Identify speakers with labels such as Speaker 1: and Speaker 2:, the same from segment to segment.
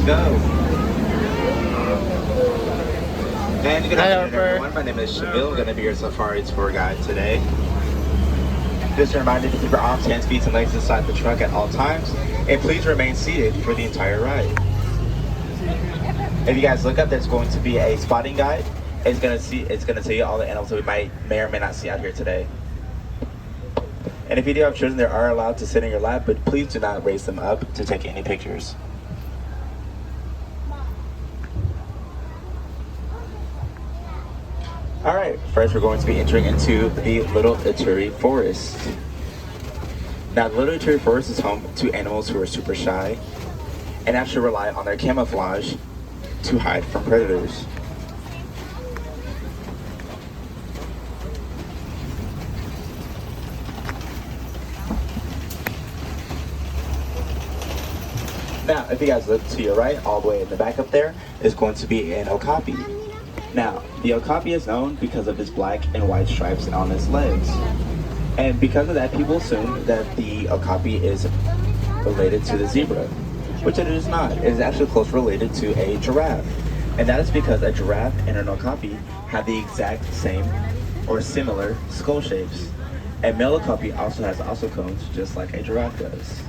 Speaker 1: go. And good afternoon, everyone. My name is Shamil. I'm going to be your safari tour guide today. Just a reminder to keep your arms, hands, feet, and legs inside the truck at all times, and please remain seated for the entire ride. If you guys look up, there's going to be a spotting guide. It's going to tell you all the animals that we may or may not see out here today. And if you do have children, they are allowed to sit in your lap, but please do not raise them up to take any pictures. Alright, first we're going to be entering into the Little Ituri Forest. Now, the Little Ituri Forest is home to animals who are super shy and actually rely on their camouflage to hide from predators. Now, if you guys look to your right, all the way in the back up there, is going to be an okapi. Now, the okapi is known because of its black and white stripes on its legs. And because of that, people assume that the okapi is related to the zebra, which it is not. It is actually close related to a giraffe. And that is because a giraffe and an okapi have the exact same or similar skull shapes. A male okapi also has ossicones, just like a giraffe does.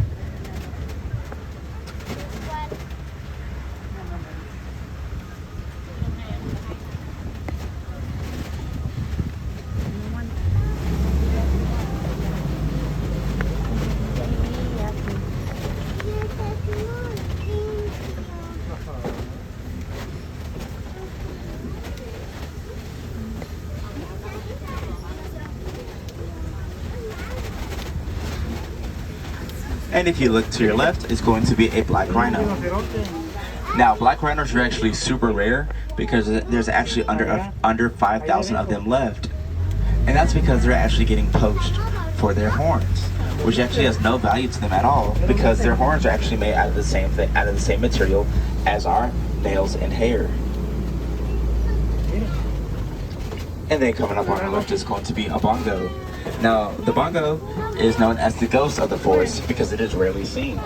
Speaker 1: And if you look to your left, it's going to be a black rhino. Now, black rhinos are actually super rare because there's actually under 5,000 of them left. And that's because they're actually getting poached for their horns, which actually has no value to them at all because their horns are actually made out of the same material as our nails and hair. And then coming up on our left is going to be a bongo. Now, the bongo is known as the ghost of the forest because it is rarely seen.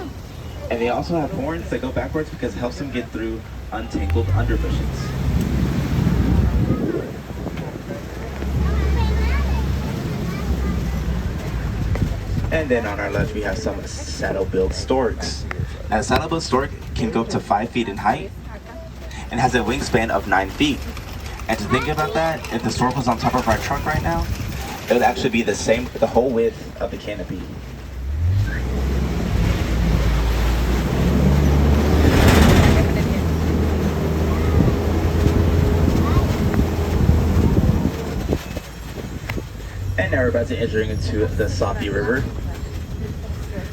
Speaker 1: And they also have horns that go backwards because it helps them get through untangled underbushes. And then on our left we have some saddle-billed storks. Now, a saddle-billed stork can go up to 5 feet in height and has a wingspan of 9 feet. And to think about that, if the stork was on top of our truck right now, it would actually be the whole width of the canopy. And now we're about to enter into the Safi River.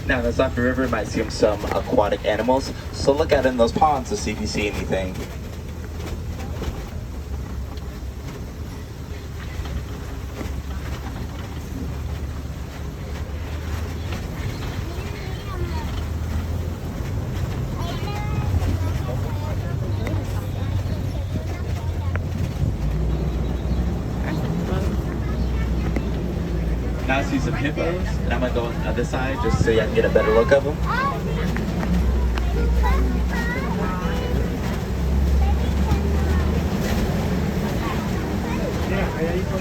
Speaker 1: Now, the Safi River might see some aquatic animals, so look out in those ponds to see if you see anything. Now I see some hippos, and I'm gonna go on the other side just so I can get a better look of them.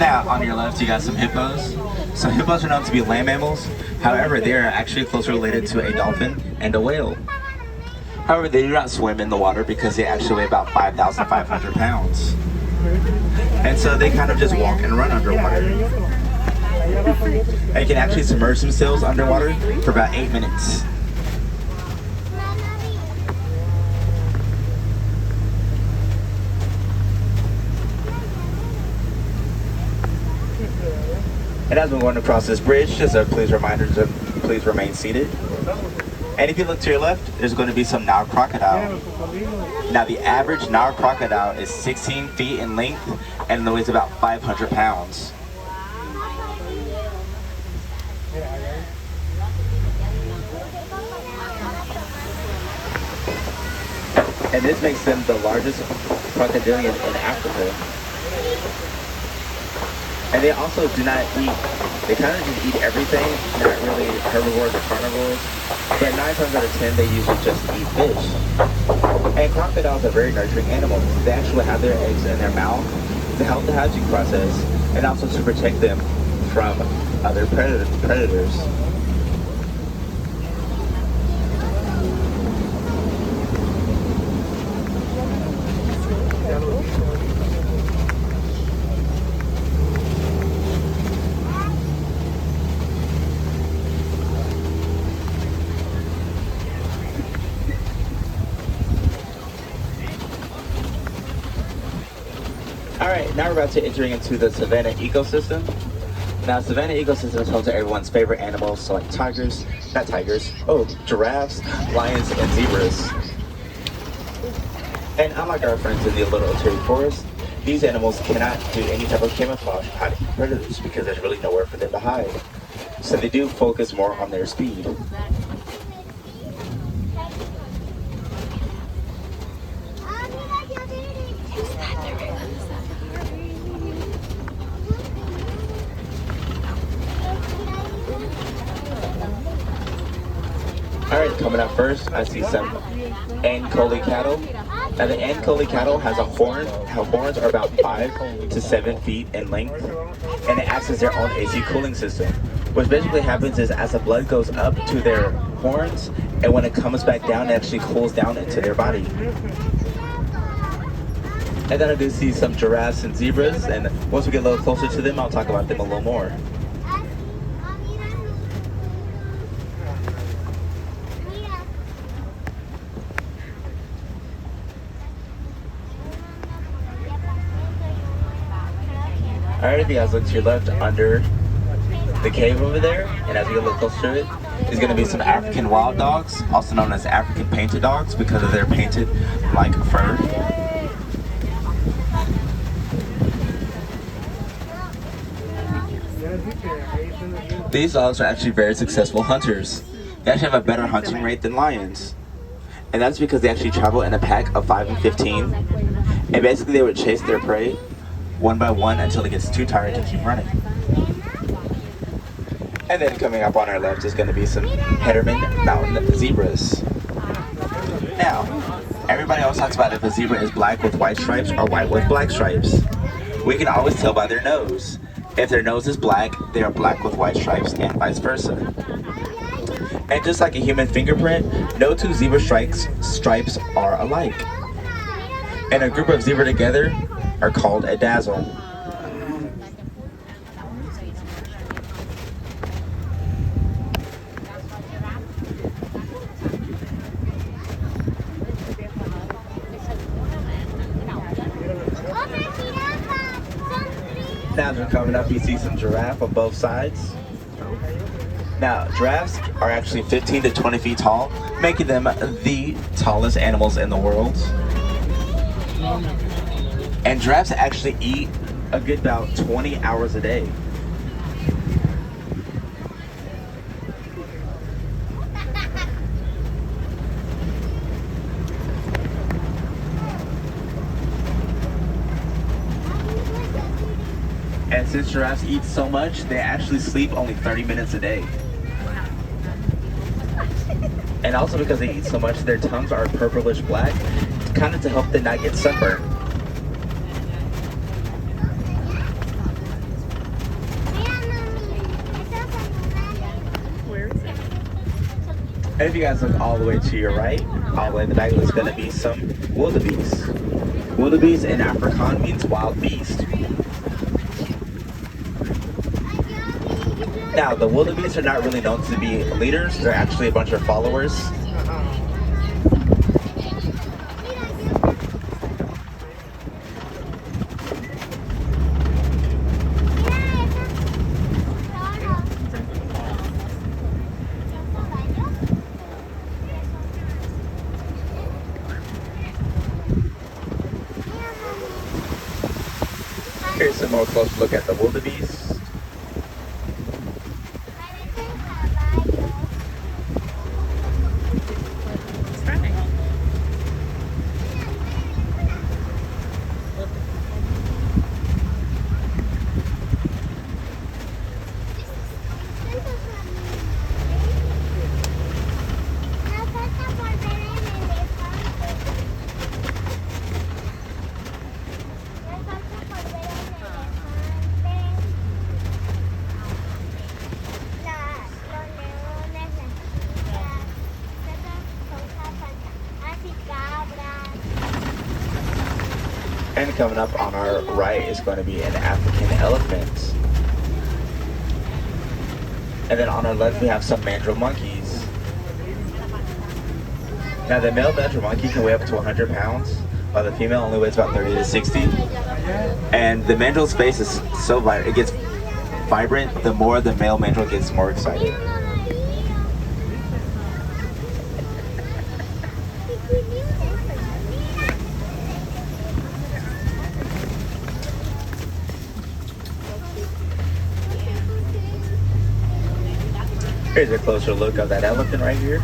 Speaker 1: Now, on your left, you got some hippos. So hippos are known to be land mammals. However, they are actually closely related to a dolphin and a whale. However, they do not swim in the water because they actually weigh about 5,500 pounds. And so they kind of just walk and run underwater. They can actually submerge themselves underwater for about 8 minutes. And as we're going across this bridge, just a please reminder to please remain seated. And if you look to your left, there's going to be some Nile crocodile. Now, the average Nile crocodile is 16 feet in length and weighs about 500 pounds. And this makes them the largest crocodilian in Africa. And they also do not eat, they kind of just eat everything, not really herbivores or carnivores. But 9 times out of 10, they usually just eat fish. And crocodiles are very nurturing animals. They actually have their eggs in their mouth to help the hatching process and also to protect them from other predators. Alright, now we're about to entering into the savanna ecosystem. Now, savanna ecosystem is home to everyone's favorite animals, so like giraffes, lions, and zebras. And unlike our friends in the little interior forest, these animals cannot do any type of camouflage hiding from predators because there's really nowhere for them to hide. So they do focus more on their speed. Alright, coming up first, I see some Ankole cattle. Now the Ankole cattle has a horn. Her horns are about 5 to 7 feet in length, and it acts as their own AC cooling system. What basically happens is as the blood goes up to their horns, and when it comes back down, it actually cools down into their body. And then I do see some giraffes and zebras, and once we get a little closer to them, I'll talk about them a little more. Alright, if you guys look to your left under the cave over there, and as you get a little closer to it, is going to be some African wild dogs, also known as African painted dogs because of their painted like fur. These dogs are actually very successful hunters. They actually have a better hunting rate than lions. And that's because they actually travel in a pack of 5 and 15. And basically they would chase their prey one by one until it gets too tired to keep running. And then coming up on our left is going to be some Hedderman mountain zebras. Now, everybody always talks about if a zebra is black with white stripes or white with black stripes. We can always tell by their nose. If their nose is black, they are black with white stripes and vice versa. And just like a human fingerprint, no two zebra stripes are alike. And a group of zebra together are called a dazzle. Now as we're coming up, you see some giraffe on both sides. Now, giraffes are actually 15 to 20 feet tall, making them the tallest animals in the world. And giraffes actually eat a good about 20 hours a day. And since giraffes eat so much, they actually sleep only 30 minutes a day. And also because they eat so much, their tongues are purplish black, kind of to help them not get sunburned. And if you guys look all the way to your right, all the way in the back, there's going to be some wildebeest. Wildebeest in Afrikaans means wild beast. Now, the wildebeest are not really known to be leaders. They're actually a bunch of followers. Here's a more close look at the wildebeest. And coming up on our right is going to be an African elephant. And then on our left we have some mandrill monkeys. Now the male mandrill monkey can weigh up to 100 pounds, while the female only weighs about 30 to 60. And the mandrill's face is so vibrant, it gets vibrant the more the male mandrill gets more excited. Here's a closer look of that elephant right here.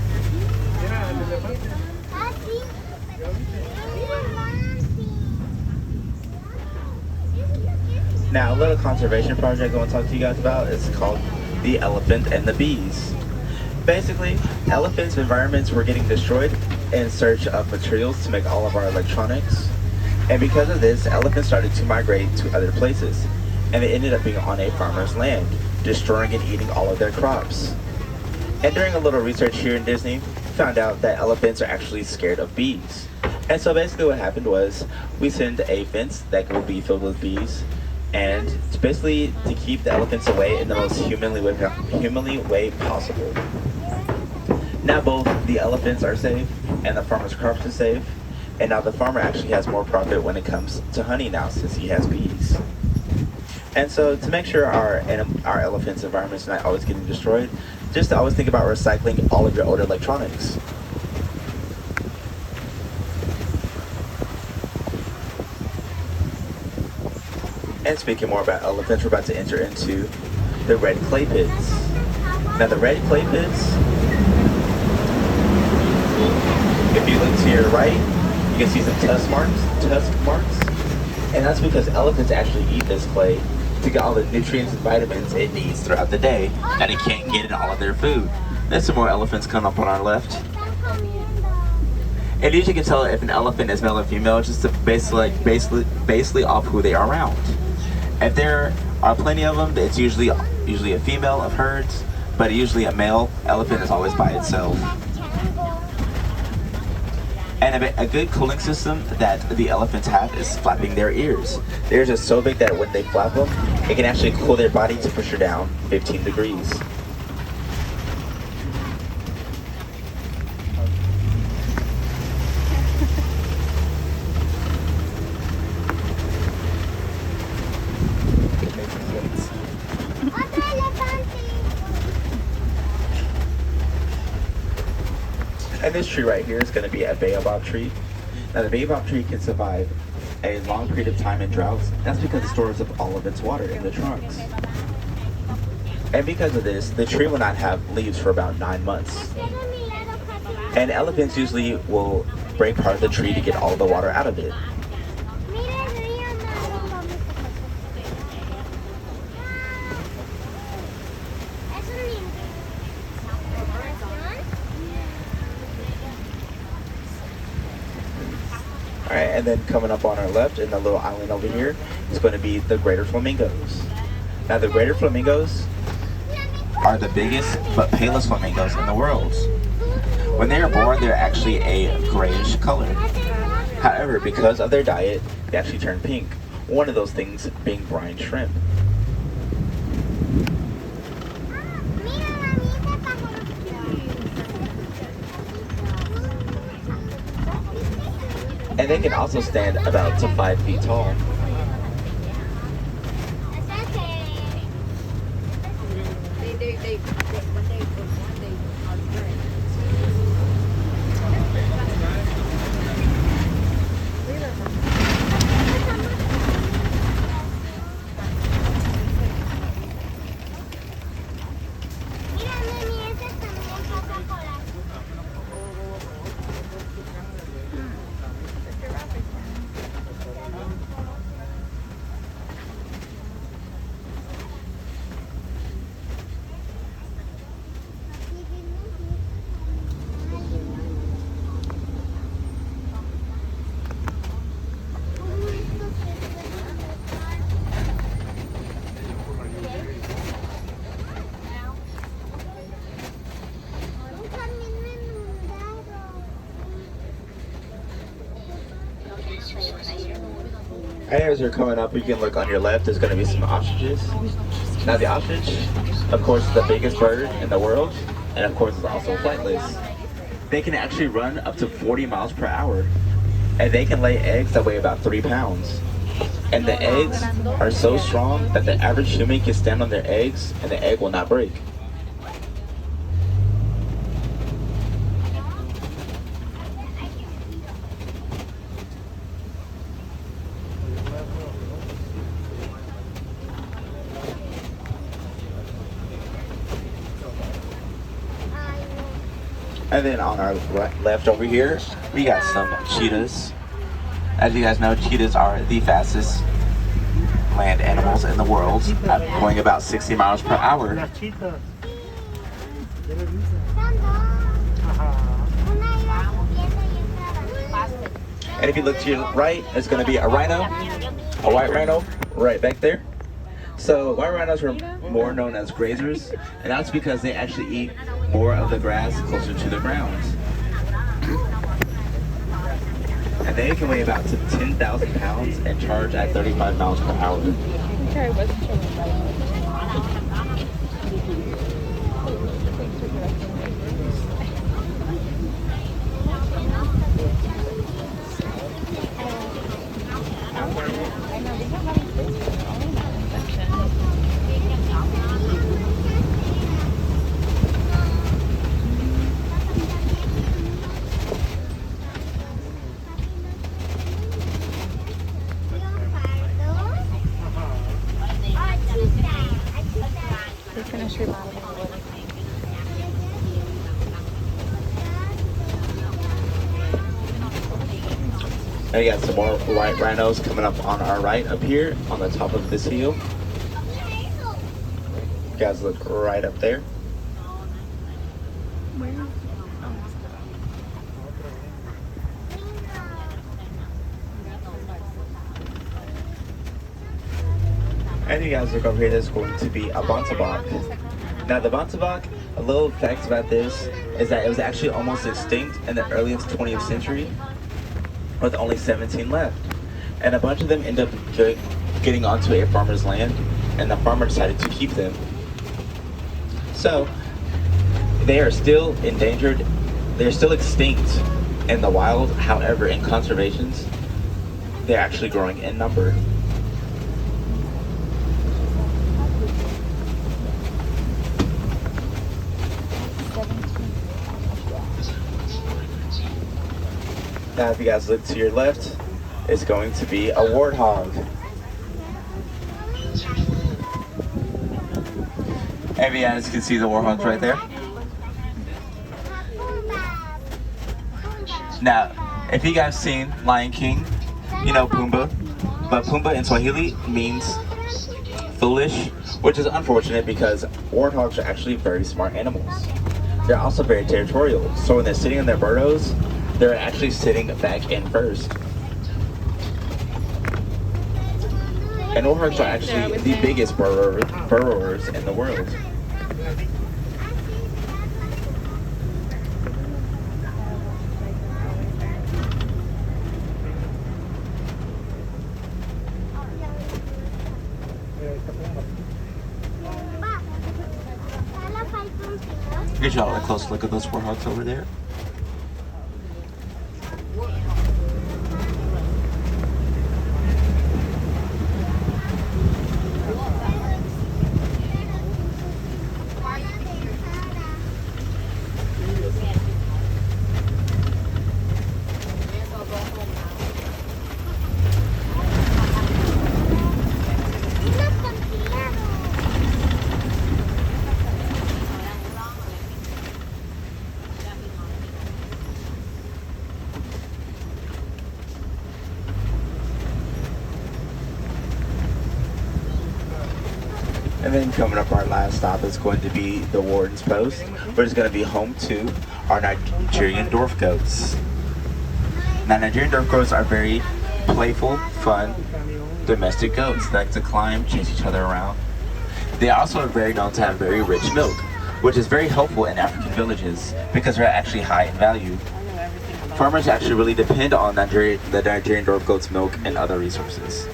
Speaker 1: Now, a little conservation project I want to talk to you guys about is called The Elephant and the Bees. Basically, elephants' environments were getting destroyed in search of materials to make all of our electronics. And because of this, elephants started to migrate to other places. And they ended up being on a farmer's land, destroying and eating all of their crops. And during a little research here in Disney, found out that elephants are actually scared of bees. And so basically what happened was, we send a fence that will be filled with bees, and it's basically to keep the elephants away in the most humanly way possible. Now both the elephants are safe, and the farmer's crops are safe, and now the farmer actually has more profit when it comes to honey now, since he has bees. And so to make sure our elephants' environment's not always getting destroyed, just to always think about recycling all of your old electronics. And speaking more about elephants, we're about to enter into the red clay pits. Now the red clay pits, if you look to your right, you can see some tusk marks, and that's because elephants actually eat this clay to get all the nutrients and vitamins it needs throughout the day that it can't get in all of their food. There's some more elephants coming up on our left. And you can tell if an elephant is male or female just to basically off who they are around. If there are plenty of them, it's usually a female of herds, but usually a male elephant is always by itself. And a good cooling system that the elephants have is flapping their ears. Their ears are so big that when they flap them, it can actually cool their body temperature down 15 degrees. And this tree right here is going to be a baobab tree. Now the baobab tree can survive a long period of time in droughts. That's because it stores up all of its water in the trunks. And because of this, the tree will not have leaves for about 9 months. And elephants usually will break part of the tree to get all the water out of it. Alright, and then coming up on our left in the little island over here is going to be the greater flamingos. Now the greater flamingos are the biggest but palest flamingos in the world. When they are born, they're actually a grayish color. However, because of their diet, they actually turn pink. One of those things being brine shrimp. And they can also stand about to 5 feet tall. And as you're coming up, you can look on your left, there's going to be some ostriches. Now the ostrich, of course, is the biggest bird in the world, and of course is also flightless. They can actually run up to 40 miles per hour, and they can lay eggs that weigh about 3 pounds. And the eggs are so strong that the average human can stand on their eggs and the egg will not break. And then on our left over here, we got some cheetahs. As you guys know, cheetahs are the fastest land animals in the world, going about 60 miles per hour. And if you look to your right, it's going to be a rhino, a white rhino, right back there. So white rhinos are more known as grazers, and that's because they actually eat more of the grass closer to the ground. And they can weigh about 10,000 pounds and charge at 35 miles per hour. And you got some more white rhinos coming up on our right up here on the top of this hill. You guys look right up there. And you guys look over here, there's going to be a Botava. Now the Botava, a little fact about this is that it was actually almost extinct in the earliest 20th century, with only 17 left. And a bunch of them end up getting onto a farmer's land, and the farmer decided to keep them. So they are still endangered, they're still extinct in the wild. However, in conservations, they're actually growing in number. Now if you guys look to your left, it's going to be a warthog. And you guys can see the warthogs right there. Now, if you guys seen Lion King, you know Pumbaa. But Pumbaa in Swahili means foolish, which is unfortunate because warthogs are actually very smart animals. They're also very territorial, so when they're sitting in their burrows, they're actually sitting back in first. And warthogs are actually the biggest burrowers in the world. Get y'all a close look at those warthogs over there. And then coming up, our last stop is going to be the Warden's Post, which is going to be home to our Nigerian Dwarf goats. Now, Nigerian Dwarf goats are very playful, fun, domestic goats that like to climb, chase each other around. They also are very known to have very rich milk, which is very helpful in African villages because they're actually high in value. Farmers actually really depend on the Nigerian dwarf goat's milk and other resources.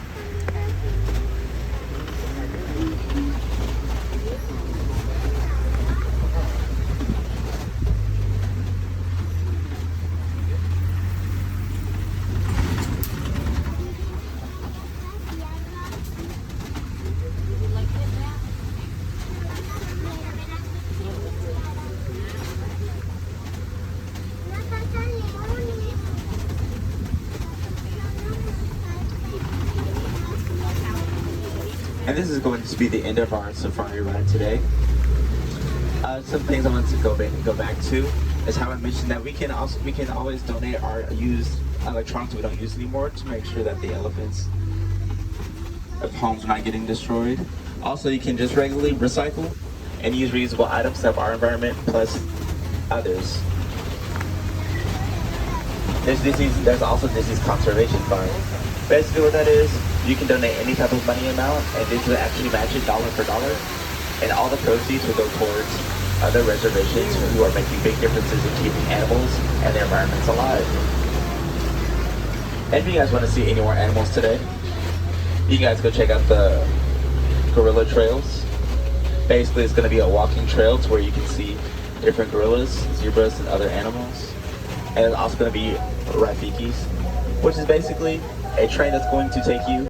Speaker 1: And this is going to be the end of our safari ride today. Some things I want to go back to is how I mentioned that we can always donate our used electronics we don't use anymore to make sure that the elephants' homes are not getting destroyed. Also, you can just regularly recycle and use reusable items to help our environment plus others. There's also Disney's Conservation Fund. Basically what that is, you can donate any type of money amount and this will actually match it dollar for dollar. And all the proceeds will go towards other reservations who are making big differences in keeping animals and their environments alive. And if you guys want to see any more animals today, you guys go check out the gorilla trails. Basically it's going to be a walking trail to where you can see different gorillas, zebras, and other animals. And it's also going to be Rafikis, which is basically a train that's going to take you